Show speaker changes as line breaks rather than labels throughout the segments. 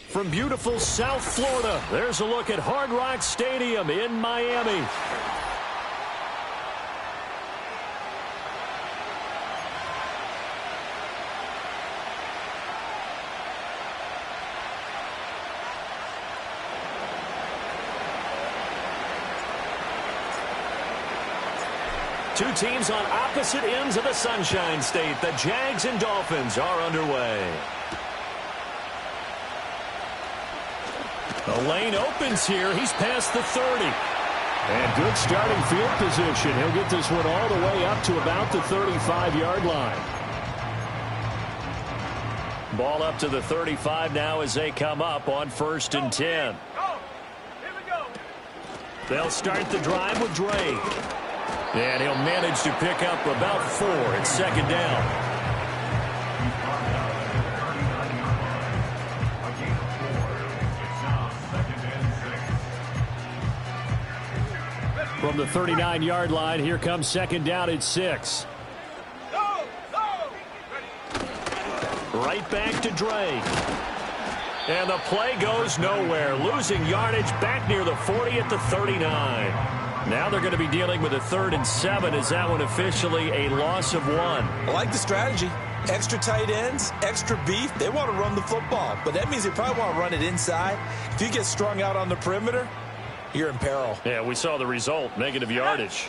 From beautiful South Florida, there's a look at Hard Rock Stadium in Miami. Two teams on opposite ends of the Sunshine State. The Jags and Dolphins are underway. The lane opens here. He's past the 30. And good starting field position. He'll get this one all the way up to about the 35-yard line. Ball up to the 35 now as they come up on 1st and 10. They'll start the drive with Drake. And he'll manage to pick up about 4 at 2nd down. From the 39-yard line, here comes 2nd down at 6. Right back to Drake. And the play goes nowhere. Losing yardage back near the 40 at the 39. Now they're going to be dealing with a 3rd and 7. Is that one officially a loss of 1?
I like the strategy. Extra tight ends, extra beef. They want to run the football, but that means they probably want to run it inside. If you get strung out on the perimeter, you're in peril.
Yeah, we saw the result. Negative yardage.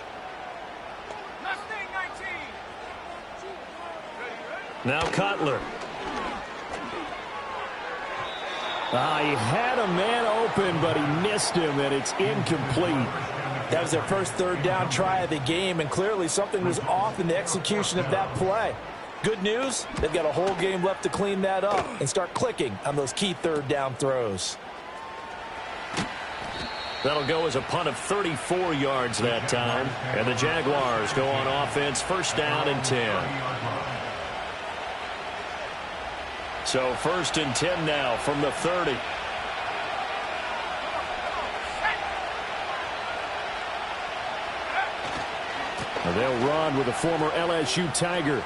Now Cutler. He had a man open, but he missed him, and it's incomplete.
That was their first 3rd down try of the game, and clearly something was off in the execution of that play. Good news, they've got a whole game left to clean that up and start clicking on those key 3rd down throws.
That'll go as a punt of 34 yards that time. And the Jaguars go on offense, 1st down and 10. So 1st and 10 now from the 30. And they'll run with a former LSU Tiger.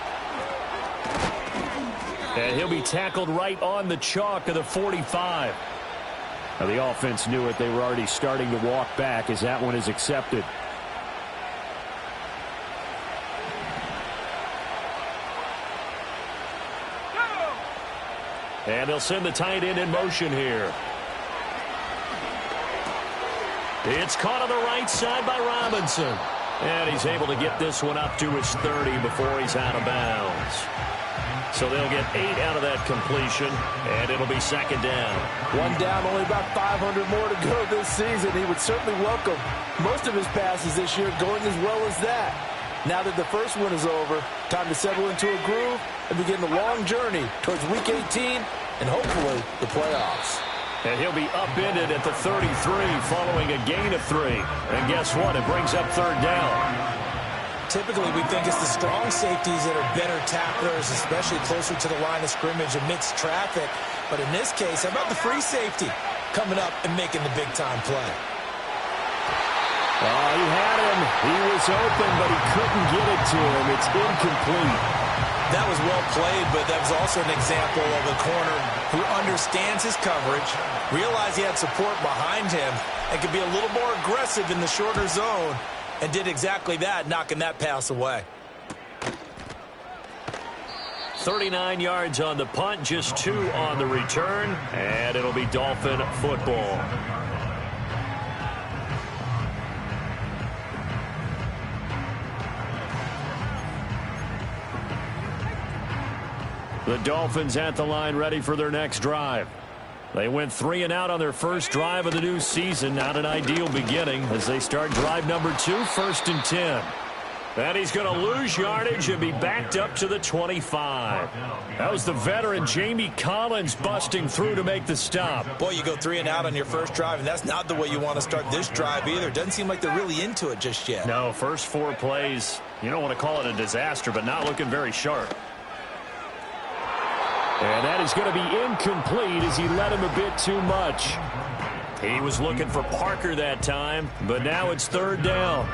And he'll be tackled right on the chalk of the 45. Now the offense knew it. They were already starting to walk back as that one is accepted. And they'll send the tight end in motion here. It's caught on the right side by Robinson. And he's able to get this one up to his 30 before he's out of bounds. So they'll get 8 out of that completion, and it'll be 2nd down.
1 down, only about 500 more to go this season. He would certainly welcome most of his passes this year going as well as that. Now that the first one is over, time to settle into a groove and begin the long journey towards Week 18 and hopefully the playoffs.
And he'll be upended at the 33 following a gain of 3. And guess what? It brings up 3rd down.
Typically, we think it's the strong safeties that are better tacklers, especially closer to the line of scrimmage amidst traffic. But in this case, how about the free safety coming up and making the big-time play?
Oh, he had him. He was open, but he couldn't get it to him. It's incomplete.
That was well played, but that was also an example of a corner who understands his coverage, realized he had support behind him, and could be a little more aggressive in the shorter zone, and did exactly that, knocking that pass away.
39 yards on the punt, just 2 on the return, and it'll be Dolphin football. The Dolphins at the line ready for their next drive. They went 3 and out on their first drive of the new season. Not an ideal beginning as they start drive number 2, 1st and 10. And he's going to lose yardage and be backed up to the 25. That was the veteran Jamie Collins busting through to make the stop.
Boy, you go 3 and out on your first drive, and that's not the way you want to start this drive either. Doesn't seem like they're really into it just yet.
No, first 4 plays, you don't want to call it a disaster, but not looking very sharp. And that is going to be incomplete as he led him a bit too much. He was looking for Parker that time, but now it's 3rd down.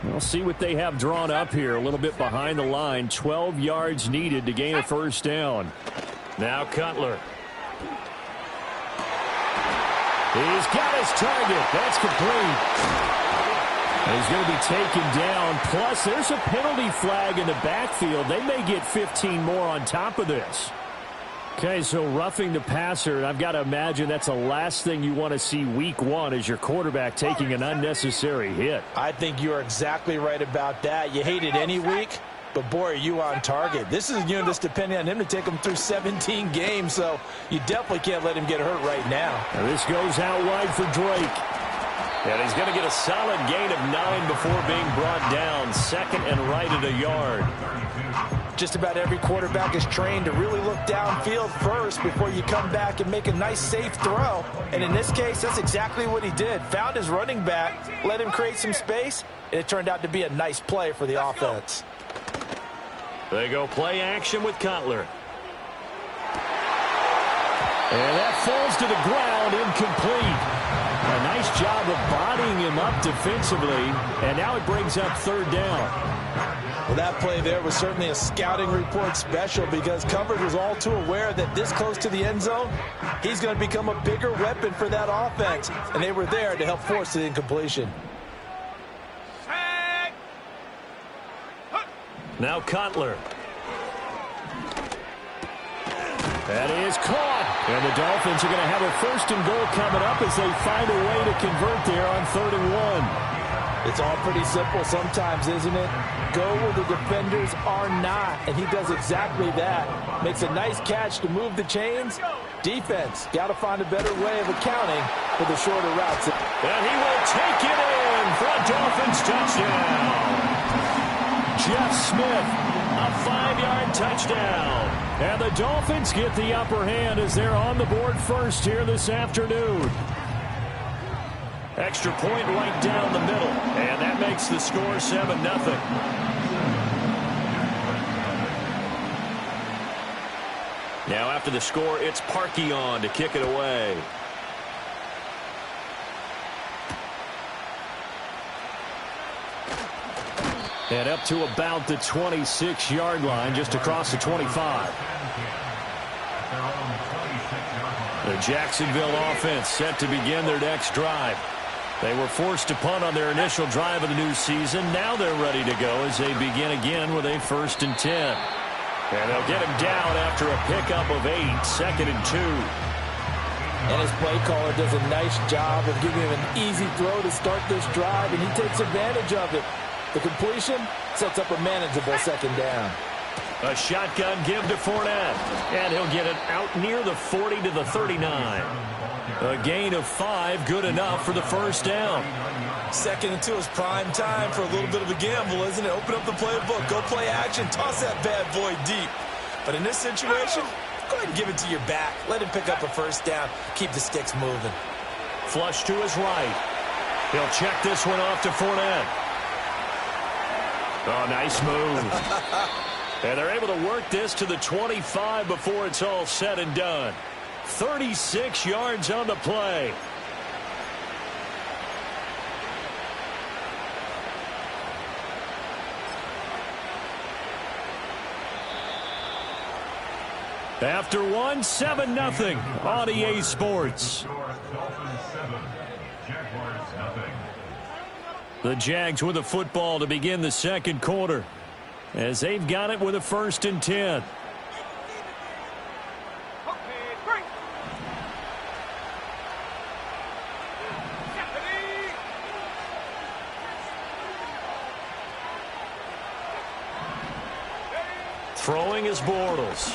We'll see what they have drawn up here. A little bit behind the line. 12 yards needed to gain a first down. Now Cutler. He's got his target. That's complete. And he's going to be taken down. Plus, there's a penalty flag in the backfield. They may get 15 more on top of this. Okay, so roughing the passer, and I've got to imagine that's the last thing you want to see week 1 as your quarterback taking an unnecessary hit.
I think you're exactly right about that. You hate it any week, but boy, are you on target. This is a unit that's depending on him to take him through 17 games, so you definitely can't let him get hurt right now.
And this goes out wide for Drake. And he's going to get a solid gain of 9 before being brought down. 2nd and right at a yard.
Just about every quarterback is trained to really look downfield first before you come back and make a nice, safe throw. And in this case, that's exactly what he did. Found his running back, let him create some space, and it turned out to be a nice play for the offense.
They go play action with Cutler. And that falls to the ground, incomplete. A nice job of bodying him up defensively, and now it brings up 3rd down.
Well, that play there was certainly a scouting report special because coverage was all too aware that this close to the end zone, he's going to become a bigger weapon for that offense, and they were there to help force the incompletion.
Now Cutler. That is caught. And the Dolphins are going to have a 1st and goal coming up as they find a way to convert there on 3rd and 1.
It's all pretty simple sometimes, isn't it? Go where the defenders are not, and he does exactly that. Makes a nice catch to move the chains. Defense, got to find a better way of accounting for the shorter routes.
And he will take it in for a Dolphins touchdown. Jeff Smith, a 5-yard touchdown. And the Dolphins get the upper hand as they're on the board first here this afternoon. Extra point right down the middle, and that makes the score 7-0. Now after the score, it's Parkey on to kick it away. And up to about the 26-yard line, just across the 25. The Jacksonville offense set to begin their next drive. They were forced to punt on their initial drive of the new season. Now they're ready to go as they begin again with a 1st and 10. And they'll get him down after a pickup of 8, 2nd and 2.
And his play caller does a nice job of giving him an easy throw to start this drive, and he takes advantage of it. The completion sets up a manageable 2nd down.
A shotgun give to Fournette, and he'll get it out near the 40 to the 39. A gain of 5, good enough for the 1st down.
2nd and 2 is prime time for a little bit of a gamble, isn't it? Open up the playbook, go play action, toss that bad boy deep. But in this situation, go ahead and give it to your back. Let him pick up a 1st down, keep the sticks moving.
Flush to his right. He'll check this one off to Fournette. Oh, nice move. And they're able to work this to the 25 before it's all said and done. 36 yards on the play. After 7-0 on EA Sports. The Jags with a football to begin the 2nd quarter, as they've got it with a 1st and 10. Throwing is Bortles.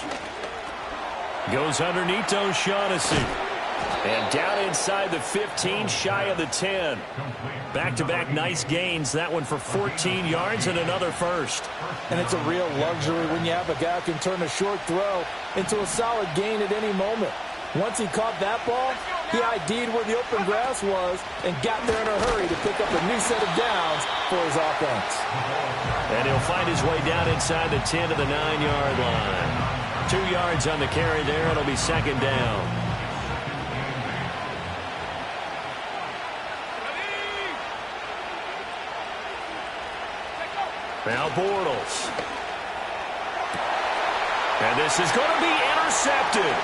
Goes underneath to O'Shaughnessy. And down inside the 15, shy of the 10. Back-to-back nice gains. That one for 14 yards and another first.
And it's a real luxury when you have a guy who can turn a short throw into a solid gain at any moment. Once he caught that ball, he ID'd where the open grass was and got there in a hurry to pick up a new set of downs for his offense.
And he'll find his way down inside the 10 to the 9-yard line. 2 yards on the carry there. It'll be second down. Now Bortles. And this is going to be intercepted.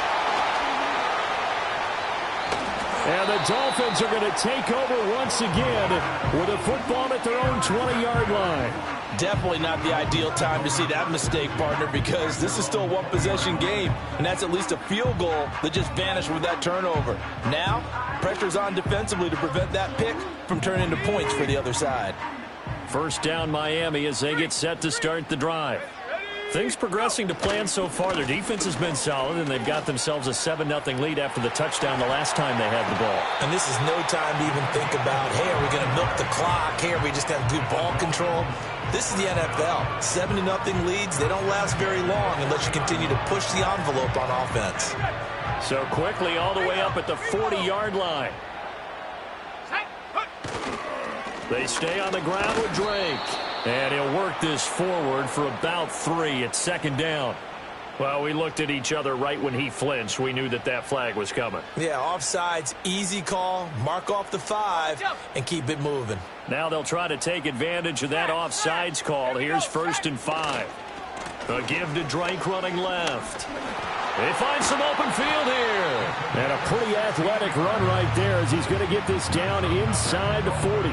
And the Dolphins are going to take over once again with a football at their own 20-yard line.
Definitely not the ideal time to see that mistake, partner, because this is still a one-possession game, and that's at least a field goal that just vanished with that turnover. Now, pressure's on defensively to prevent that pick from turning into points for the other side.
First down Miami as they get set to start the drive. Things progressing to plan so far. Their defense has been solid, and they've got themselves a 7-0 lead after the touchdown the last time they had the ball.
And this is no time to even think about, hey, are we going to milk the clock? Hey, are we just going to do ball control? This is the NFL. 7-0 leads, they don't last very long unless you continue to push the envelope on offense.
So quickly all the way up at the 40-yard line. They stay on the ground with Drake. And he'll work this forward for about 3 at second down. Well, we looked at each other right when he flinched. We knew that that flag was coming.
Yeah, offsides, easy call, mark off the 5, and keep it moving.
Now they'll try to take advantage of that offsides call. Here's 1st and 5. A give to Drake running left. They find some open field here. And a pretty athletic run right there as he's going to get this down inside the 40.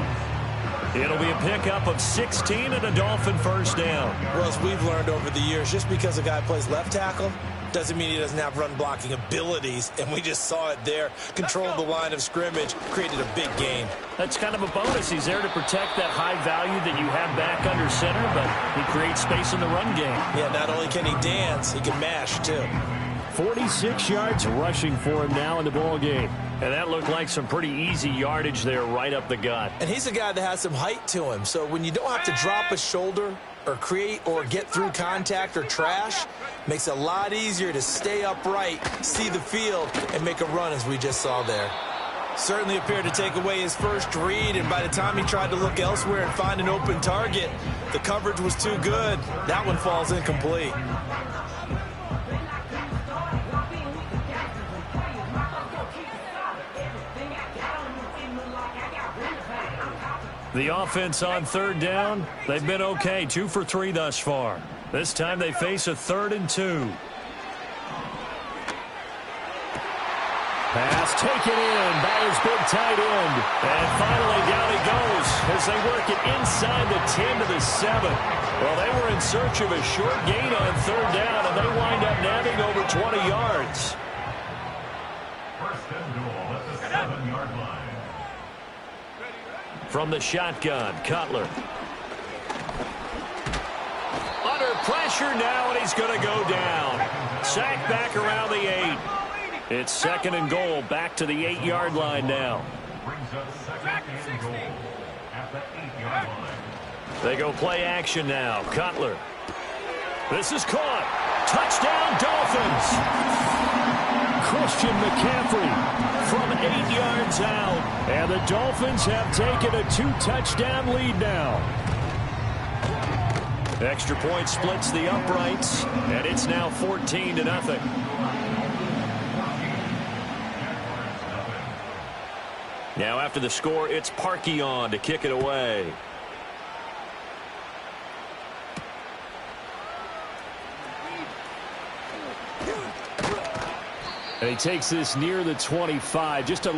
It'll be a pickup of 16 and a Dolphin first down.
Well, as we've learned over the years, just because a guy plays left tackle doesn't mean he doesn't have run-blocking abilities, and we just saw it there. Controlled the line of scrimmage, created a big gain.
That's kind of a bonus. He's there to protect that high value that you have back under center, but he creates space in the run game.
Yeah, not only can he dance, he can mash, too.
46 yards rushing for him now in the ball game. And that looked like some pretty easy yardage there right up the gut.
And he's a guy that has some height to him, so when you don't have to drop a shoulder or create or get through contact or trash, makes it a lot easier to stay upright, see the field, and make a run as we just saw there. Certainly appeared to take away his first read, and by the time he tried to look elsewhere and find an open target, the coverage was too good. That one falls incomplete.
The offense on third down, they've been okay, 2 for 3 thus far. This time they face a 3rd and 2. Pass taken in by his big tight end. And finally down he goes as they work it inside the 10 to the 7. Well, they were in search of a short gain on third down, and they wind up nabbing over 20 yards.
First and goal at the 7-yard line.
From the shotgun, Cutler. Under pressure now, and he's going to go down. Sacked back around the 8. It's 2nd and goal, back to the 8-yard line now.
Brings up 2nd and goal at the 8-yard line.
They go play action now. Cutler. This is caught. Touchdown, Dolphins. Christian McCaffrey from 8 yards out. And the Dolphins have taken a 2-touchdown lead now. Extra point splits the uprights, and it's now 14-0. Now after the score, it's Parkey on to kick it away. And he takes this near the 25. Just a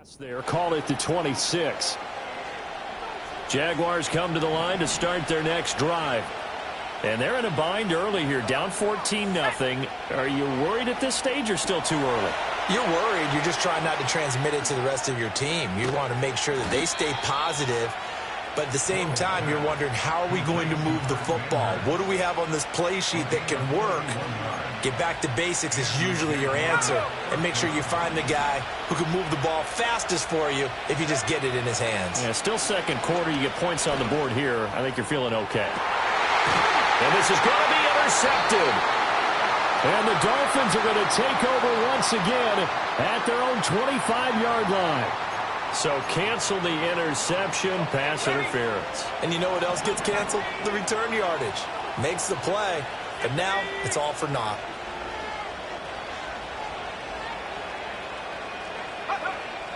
pass there, called it the 26. Jaguars come to the line to start their next drive. And they're in a bind early here, down 14-0. Are you worried at this stage or still too early?
You're worried. You're just trying not to transmit it to the rest of your team. You want to make sure that they stay positive. But at the same time, you're wondering, how are we going to move the football? What do we have on this play sheet that can work? Get back to basics is usually your answer. And make sure you find the guy who can move the ball fastest for you if you just get it in his hands.
Yeah, still second quarter. You get points on the board here. I think you're feeling okay. And this is going to be intercepted. And the Dolphins are going to take over once again at their own 25-yard line. So cancel the interception, pass interference.
And you know what else gets canceled? The return yardage. Makes the play, but now it's all for naught.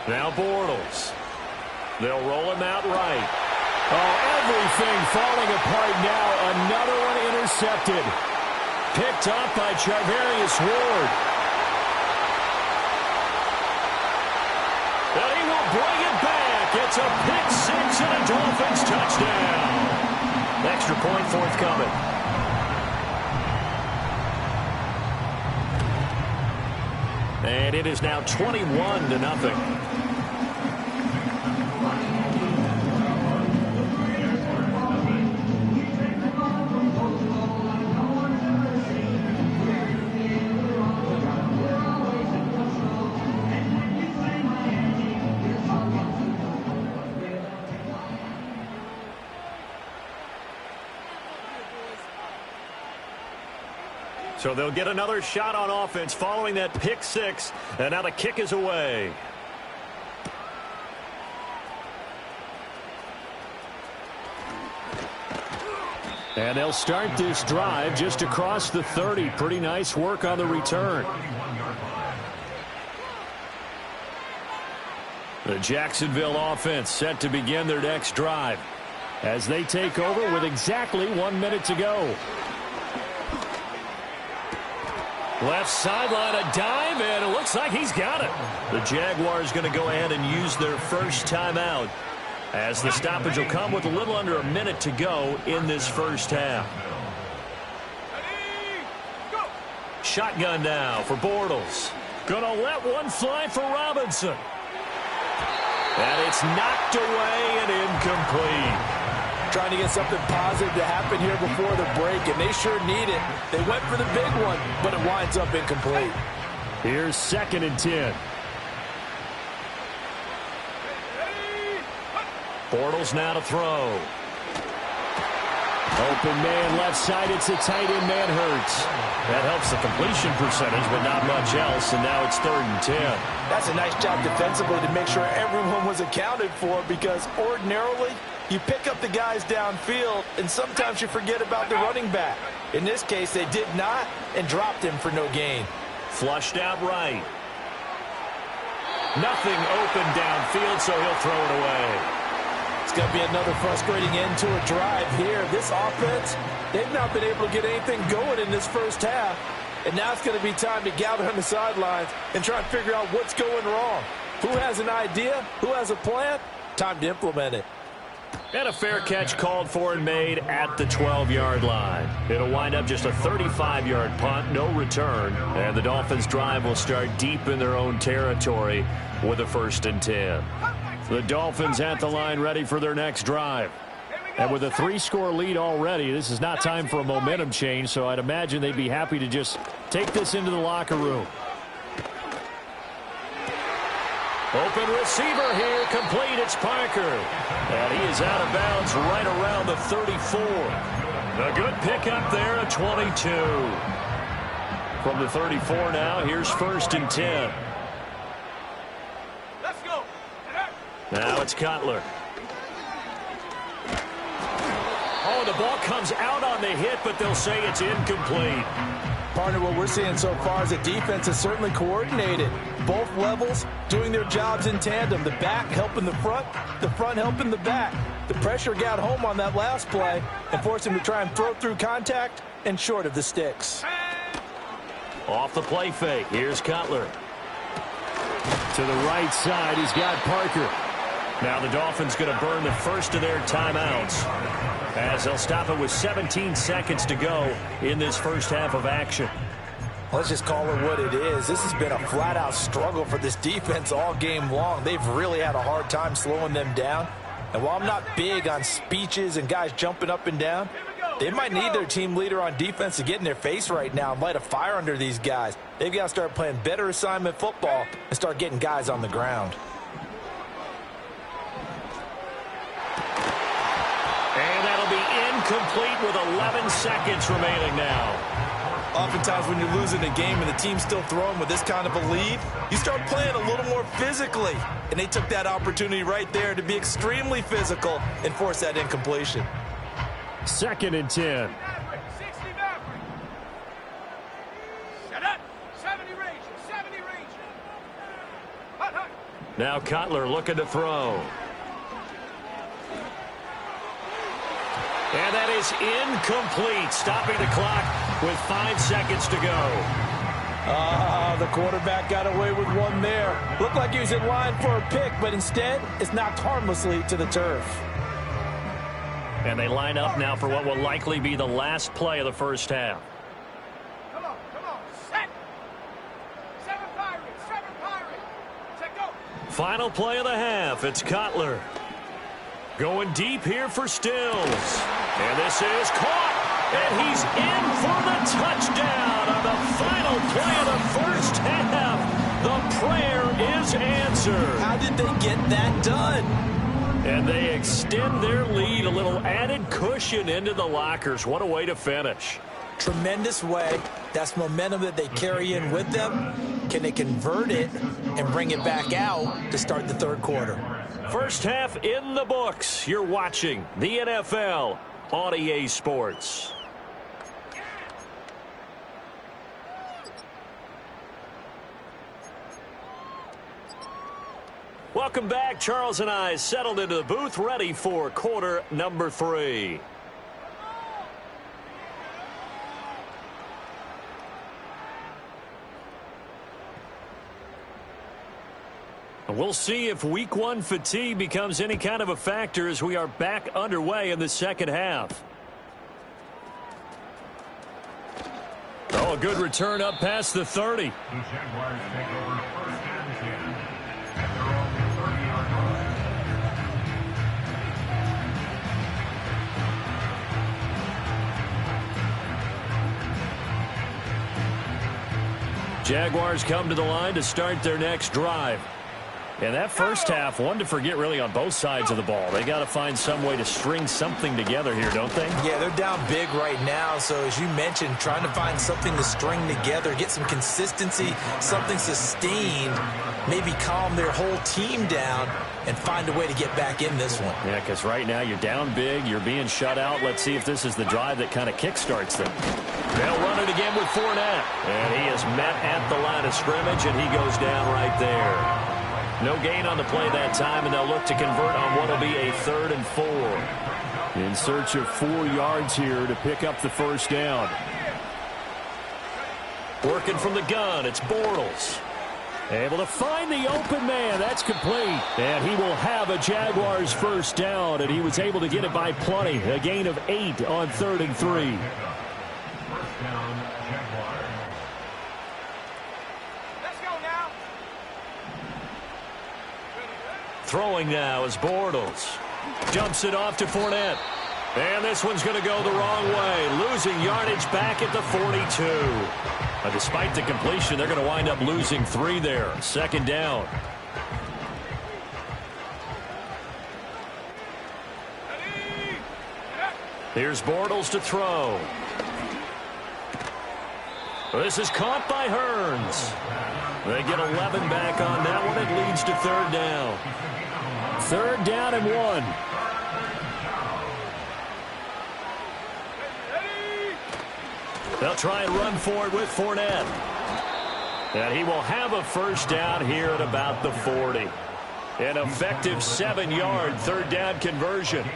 Now Bortles. They'll roll him out right. Oh, everything falling apart now. Another one intercepted. Picked up by Charvarius Ward. And he will bring it back. It's a pick six and a Dolphins touchdown. Extra point forthcoming. And it is now 21-0. So they'll get another shot on offense following that pick six. And now the kick is away. And they'll start this drive just across the 30. Pretty nice work on the return. The Jacksonville offense set to begin their next drive as they take over with exactly 1 minute to go. Left sideline, a dive, and it looks like he's got it. The Jaguars going to go ahead and use their first timeout as the stoppage will come with a little under a minute to go in this first half. Shotgun now for Bortles. Going to let one fly for Robinson. And it's knocked away and incomplete.
Trying to get something positive to happen here before the break, and they sure need it. They went for the big one, but it winds up incomplete.
Here's 2nd and 10. Bortles now to throw. Open man left side. It's a tight end man Hurts. That helps the completion percentage, but not much else, and now it's 3rd and 10.
That's a nice job defensively to make sure everyone was accounted for, because ordinarily you pick up the guys downfield, and sometimes you forget about the running back. In this case, they did not, and dropped him for no gain.
Flushed out right. Nothing open downfield, so he'll throw it away.
It's going to be another frustrating end to a drive here. This offense, they've not been able to get anything going in this first half, and now it's going to be time to gather on the sidelines and try and figure out what's going wrong. Who has an idea? Who has a plan? Time to implement it.
And a fair catch called for and made at the 12-yard line. It'll wind up just a 35-yard punt, no return. And the Dolphins' drive will start deep in their own territory with a 1st and 10. The Dolphins at the line ready for their next drive. And with a 3-score lead already, this is not time for a momentum change, so I'd imagine they'd be happy to just take this into the locker room. Open receiver here, complete, it's Parker. And he is out of bounds right around the 34. A good pickup there at 22. From the 34 now, here's 1st and 10.
Let's go.
Now it's Cutler. Oh, the ball comes out on the hit, but they'll say it's incomplete.
Partner, what we're seeing so far is the defense is certainly coordinated. Both levels doing their jobs in tandem. The back helping the front helping the back. The pressure got home on that last play and forced him to try and throw through contact and short of the sticks.
Off the play fake. Here's Cutler. To the right side, he's got Parker. Now the Dolphins going to burn the first of their timeouts as they'll stop it with 17 seconds to go in this first half of action.
Let's just call it what it is. This has been a flat-out struggle for this defense all game long. They've really had a hard time slowing them down. And while I'm not big on speeches and guys jumping up and down, they might need their team leader on defense to get in their face right now and light a fire under these guys. They've got to start playing better assignment football and start getting guys on the ground.
And that'll be incomplete with 11 seconds remaining now.
Oftentimes when you're losing a game and the team's still throwing with this kind of a lead, you start playing a little more physically. And they took that opportunity right there to be extremely physical and force that incompletion.
2nd and 10. Now Cutler looking to throw. And that is incomplete, stopping the clock with 5 seconds to go.
The quarterback got away with one there. Looked like he was in line for a pick, but instead it's knocked harmlessly to the turf.
And they line up now for what will likely be the last play of the first half.
Come on, set. 7 Pirates. Set, go.
Final play of the half. It's Cutler. Going deep here for Stills. And this is caught. And he's in for the touchdown on the final play of the first half. The prayer is answered.
How did they get that done?
And they extend their lead, a little added cushion into the lockers. What a way to finish.
Tremendous way. That's momentum that they carry in with them. Can they convert it and bring it back out to start the third quarter?
First half in the books. You're watching the NFL on EA Sports. Welcome back. Charles and I settled into the booth, ready for quarter number 3. We'll see if week 1 fatigue becomes any kind of a factor as we are back underway in the second half. Oh, a good return up past the 30.
The Jaguars take over first and 10 at their own 30-yard line.
Jaguars come to the line to start their next drive. And that first half, one to forget really on both sides of the ball. They got to find some way to string something together here, don't they?
Yeah, they're down big right now. So as you mentioned, trying to find something to string together, get some consistency, something sustained, maybe calm their whole team down and find a way to get back in this one.
Yeah, because right now you're down big, you're being shut out. Let's see if this is the drive that kind of kickstarts them. They'll run it again with Fournette. And he is met at the line of scrimmage, and he goes down right there. No gain on the play that time, and they'll look to convert on what will be a 3rd and 4. In search of 4 yards here to pick up the first down. Working from the gun, it's Bortles. Able to find the open man. That's complete. And he will have a Jaguars first down, and he was able to get it by plenty. A gain of 8 on 3rd and 3.
First down, Jaguars.
Throwing now is Bortles. Jumps it off to Fournette. And this one's going to go the wrong way. Losing yardage back at the 42. Despite the completion, they're going to wind up losing 3 there. 2nd down. Here's Bortles to throw. This is caught by Hearns. They get 11 back on that one. It leads to 3rd down. 3rd down and 1. They'll try and run for it with Fournette. And he will have a first down here at about the 40. An effective 7-yard 3rd down conversion.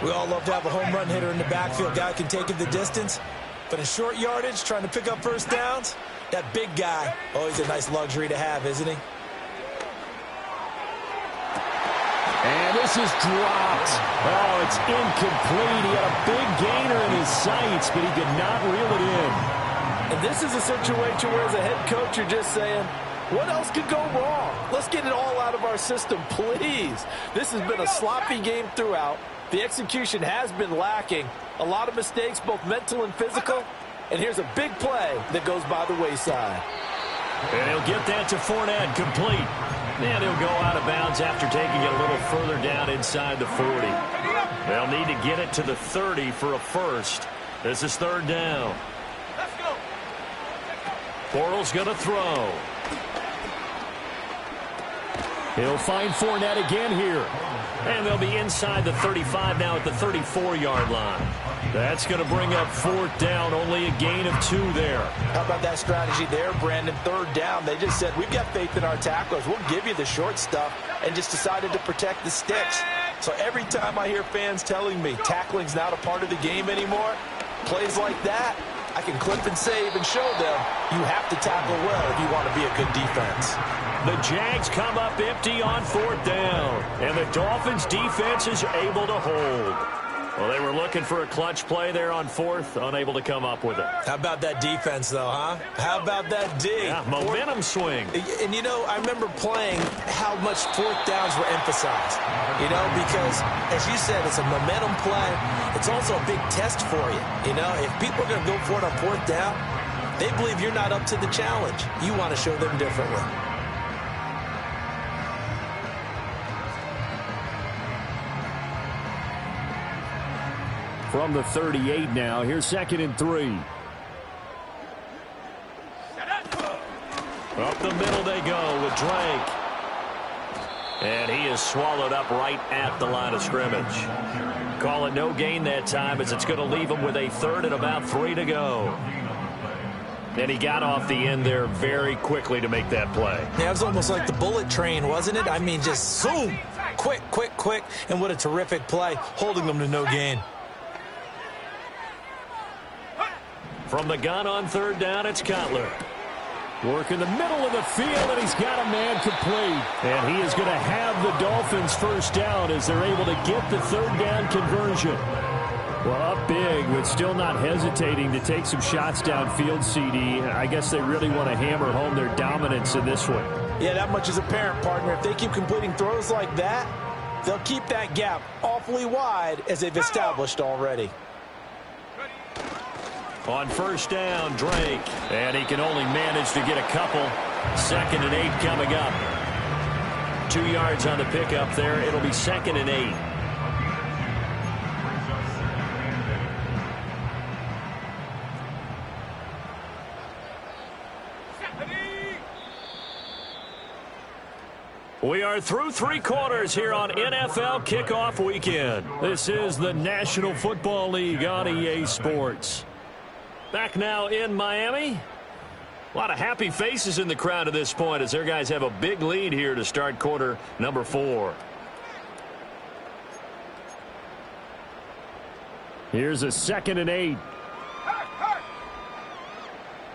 We all love to have a home run hitter in the backfield. Guy can take it the distance. But in short yardage, trying to pick up first downs, that big guy, always a nice luxury to have, isn't he?
And this is dropped. Oh, it's incomplete. He had a big gainer in his sights, but he could not reel it in.
And this is a situation where, as a head coach, you're just saying, what else could go wrong? Let's get it all out of our system, please. This has been a sloppy game throughout. The execution has been lacking. A lot of mistakes, both mental and physical. And here's a big play that goes by the wayside.
And he'll get that to Fournette, complete. And he'll go out of bounds after taking it a little further down inside the 40. They'll need to get it to the 30 for a first. This is third down.
Let's go.
Bortles going to throw. He'll find Fournette again here. And they'll be inside the 35 now at the 34-yard line. That's going to bring up fourth down, only a gain of 2 there.
How about that strategy there, Brandon? Third down, they just said, we've got faith in our tacklers. We'll give you the short stuff, and just decided to protect the sticks. So every time I hear fans telling me tackling's not a part of the game anymore, plays like that, I can clip and save and show them you have to tackle well if you want to be a good defense.
The Jags come up empty on fourth down, and the Dolphins defense is able to hold. Well, they were looking for a clutch play there on fourth, unable to come up with it.
How about that defense, though, huh? How about that D?
Yeah, momentum swing.
And, you know, I remember playing how much fourth downs were emphasized, you know, because, as you said, it's a momentum play. It's also a big test for you, you know. If people are going to go for it on fourth down, they believe you're not up to the challenge. You want to show them differently.
From the 38 now, here's 2nd and 3. Up the middle they go with Drake. And he is swallowed up right at the line of scrimmage. Call it no gain that time, as it's going to leave him with a third and about 3 to go. And he got off the end there very quickly to make that play.
Yeah, it was almost like the bullet train, wasn't it? I mean, just zoom. Quick, quick, quick. And what a terrific play, holding them to no gain.
From the gun on third down, it's Cutler. Work in the middle of the field, and he's got a man complete. And he is going to have the Dolphins first down as they're able to get the third down conversion. Well, up big, but still not hesitating to take some shots downfield, CD. I guess they really want to hammer home their dominance in this one.
Yeah, that much is apparent, partner. If they keep completing throws like that, they'll keep that gap awfully wide, as they've established already.
On first down, Drake. And he can only manage to get a couple. 2nd and 8 coming up. 2 yards on the pickup there. It'll be 2nd and 8. We are through 3 quarters here on NFL Kickoff Weekend. This is the National Football League on EA Sports. Back now in Miami. A lot of happy faces in the crowd at this point as their guys have a big lead here to start quarter number 4. Here's a 2nd and 8.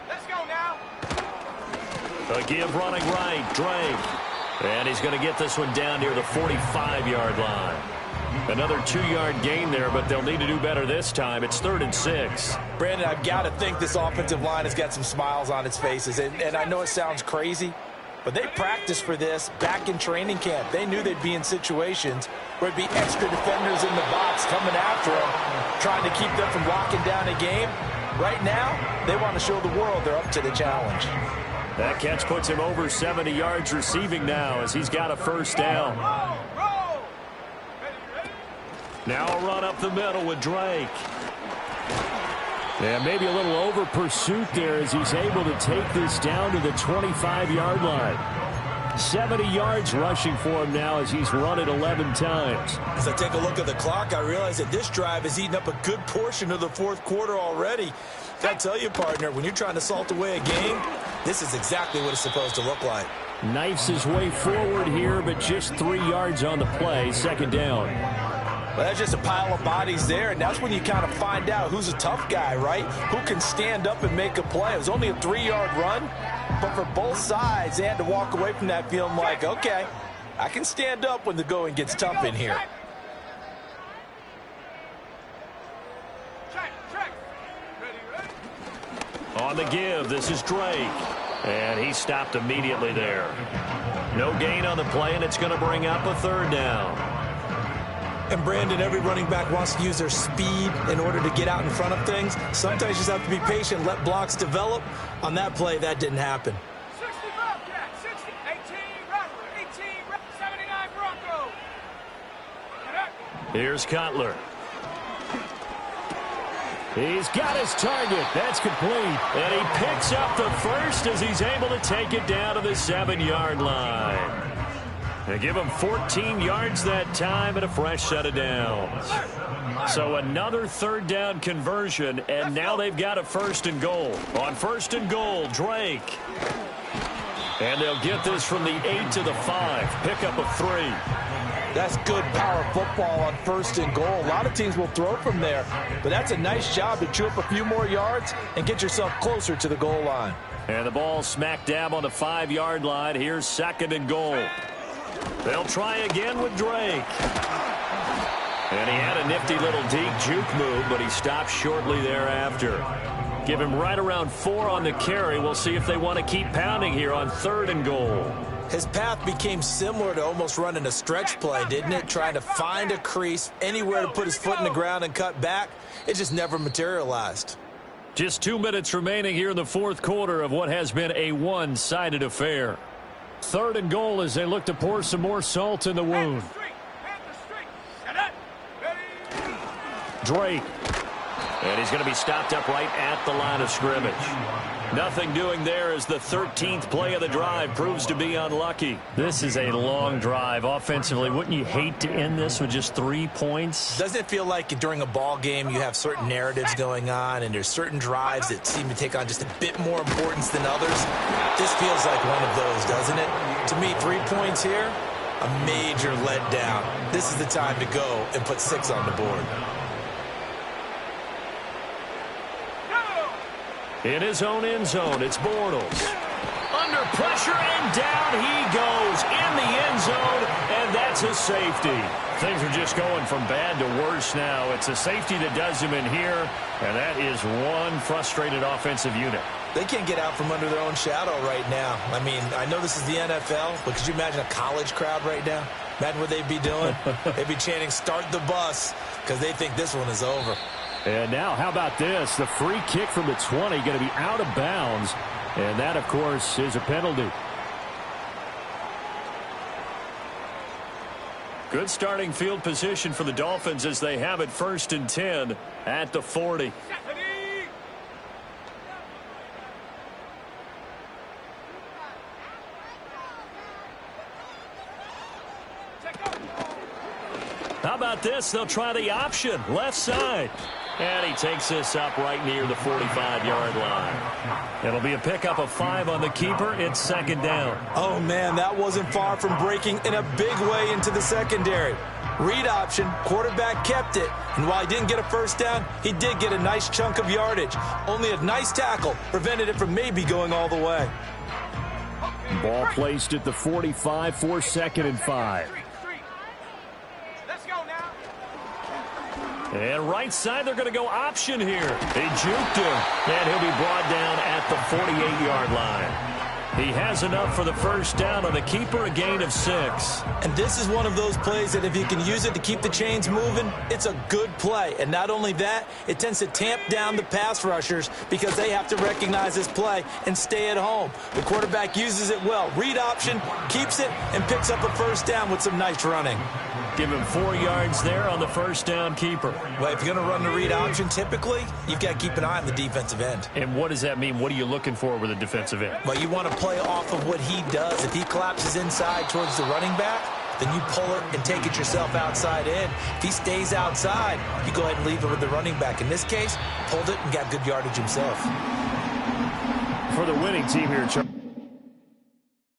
Let's go now.
A give running right, Drake. And he's going to get this one down near the 45-yard line. Another 2-yard gain there, but they'll need to do better this time. It's 3rd and 6.
Brandon, I've got to think this offensive line has got some smiles on its faces. And I know it sounds crazy, but they practiced for this back in training camp. They knew they'd be in situations where it'd be extra defenders in the box coming after them, trying to keep them from locking down a game. Right now, they want to show the world they're up to the challenge.
That catch puts him over 70 yards receiving now as he's got a first down. Now a run up the middle with Drake. Yeah, maybe a little over pursuit there as he's able to take this down to the 25-yard line. 70 yards rushing for him now as he's run it 11 times.
As I take a look at the clock, I realize that this drive has eaten up a good portion of the fourth quarter already. Got to tell you, partner, when you're trying to salt away a game, this is exactly what it's supposed to look like.
Knifes his way forward here, but just 3 yards on the play. 2nd down.
Well, that's just a pile of bodies there, and that's when you kind of find out who's a tough guy, right? Who can stand up and make a play. It was only a 3-yard run, but for both sides, they had to walk away from that feeling like, okay, I can stand up when the going gets tough in here.
On the give, this is Drake. And he stopped immediately there. No gain on the play, and it's going to bring up a third down.
And Brandon, every running back wants to use their speed in order to get out in front of things. Sometimes you just have to be patient, let blocks develop. On that play, that didn't happen.
60 Bobcat, 60, 18 Rattler, 18 79 Bronco.
Here's Cutler. He's got his target. That's complete. And he picks up the first as he's able to take it down to the 7-yard line. They give him 14 yards that time and a fresh set of downs. So another third down conversion, and now they've got a first and goal. On first and goal, Drake. And they'll get this from the 8 to the 5. Pickup of 3.
That's good power football on first and goal. A lot of teams will throw from there, but that's a nice job to chew up a few more yards and get yourself closer to the goal line.
And the ball smack dab on the 5-yard line. Here's second and goal. They'll try again with Drake. And he had a nifty little deep juke move, but he stopped shortly thereafter. Give him right around 4 on the carry. We'll see if they want to keep pounding here on third and goal.
His path became similar to almost running a stretch play, didn't it? Trying to find a crease, anywhere to put his foot in the ground and cut back. It just never materialized.
Just 2 minutes remaining here in the fourth quarter of what has been a one-sided affair. Third and goal as they look to pour some more salt in the wound. Drake. And he's going to be stopped up right at the line of scrimmage. Nothing doing there as the 13th play of the drive proves to be unlucky. This is a long drive offensively. Wouldn't you hate to end this with just 3 points?
Doesn't it feel like during a ball game you have certain narratives going on and there's certain drives that seem to take on just a bit more importance than others? This feels like one of those, doesn't it? To me, 3 points here, a major letdown. This is the time to go and put 6 on the board.
In his own end zone, it's Bortles. Under pressure, and down he goes in the end zone, and that's a safety. Things are just going from bad to worse now. It's a safety that does him in here, and that is one frustrated offensive unit.
They can't get out from under their own shadow right now. I mean, I know this is the NFL, but could you imagine a college crowd right now? Imagine what they'd be doing. They'd be chanting, "Start the bus," because they think this one is over.
And now, how about this? The free kick from the 20 going to be out of bounds. And that, of course, is a penalty. Good starting field position for the Dolphins as they have it first and 10 at the 40. How about this? They'll try the option, left side. And he takes this up right near the 45-yard line. It'll be a pickup of 5 on the keeper. It's second down.
Oh, man, that wasn't far from breaking in a big way into the secondary. Read option, quarterback kept it. And while he didn't get a first down, he did get a nice chunk of yardage. Only a nice tackle prevented it from maybe going all the way.
Ball placed at the 45 for second and 5. And right side, they're going to go option here. They juked him, and he'll be brought down at the 48-yard line. He has enough for the first down on the keeper, a gain of 6.
And this is one of those plays that if you can use it to keep the chains moving, it's a good play. And not only that, it tends to tamp down the pass rushers because they have to recognize this play and stay at home. The quarterback uses it well. Read option, keeps it, and picks up a first down with some nice running.
Give him 4 yards there on the first down keeper.
Well, if you're going to run the read option, typically, you've got to keep an eye on the defensive end.
And what does that mean? What are you looking for with a defensive end?
Well, you want to play off of what he does. If he collapses inside towards the running back, then you pull it and take it yourself outside in. If he stays outside, you go ahead and leave it with the running back. In this case, pulled it and got good yardage himself.
For the winning team here, Charles.